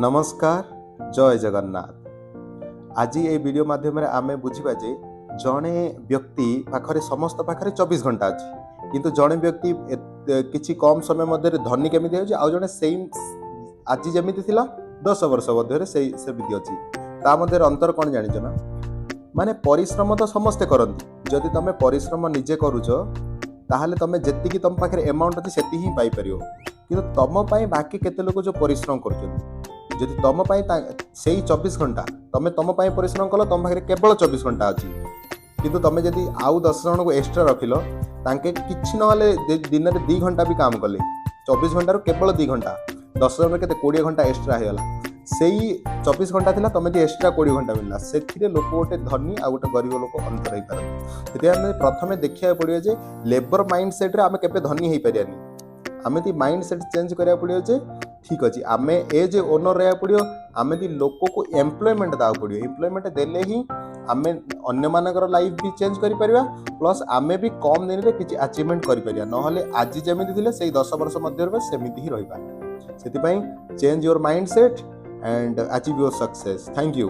नमस्कार जय जगन्नाथ। आज ये वीडियो माध्यम आम बुझा जे जड़े व्यक्ति पाखरे समस्त पाखरे 24 घंटा अच्छी किंतु जड़े व्यक्ति किसी कम समय मध्य धनी केमी हो जड़े सेम आज जमी 10 वर्ष मध्य सेमती अच्छी ता मध्य अंतर कौन जान ना माने परिश्रम तो समस्ते करती जदि तुम परिश्रम निजे करुच ताहले तुम जी तुम पाखे एमाउंट अच्छी से ही पाई परियो किंतु तुम बाकी केते लोग जो परिश्रम कर जदि तुम से 24 घंटा तुम परिश्रम कल तुम पाखे केवल 24 घंटा अच्छी किंतु तुम जदि आउ 10 जन को एक्सट्रा रखिल तांके किछि नहले दिन में 2 घंटा भी काम कले 24 घंटा केवल 2 घंटा 10 जन के 20 घंटा एक्सट्रा होगा से 24 घंटा थिला तुम एक्सट्रा 20 घंटा मिलला से लोक गोटे धनी आ गोटे गरीब लोक अंतर हो पारती से प्रथम देखा पड़ो जे लेबर माइंड सेट रे आम के धनी हो पारानी आम ती माइंड सेट चेंज करा पड़ो जे ठीक अच्छे आम एज ओनर रहा पड़ो आम दी लोक को एम्प्लॉयमेंट दा पड़ो एम्प्लॉयमेंट देले ही आम अन्य मानकर लाइफ भी चेंज करि परिबा प्लस आम भी कम दिन में किसी अचीवमेंट करि परिबा नहले आज जमिति थिले सेही 10 वर्ष मध्य सेमिति ही रहिबा सेति पई change your mind set and achieve your success. Thank you.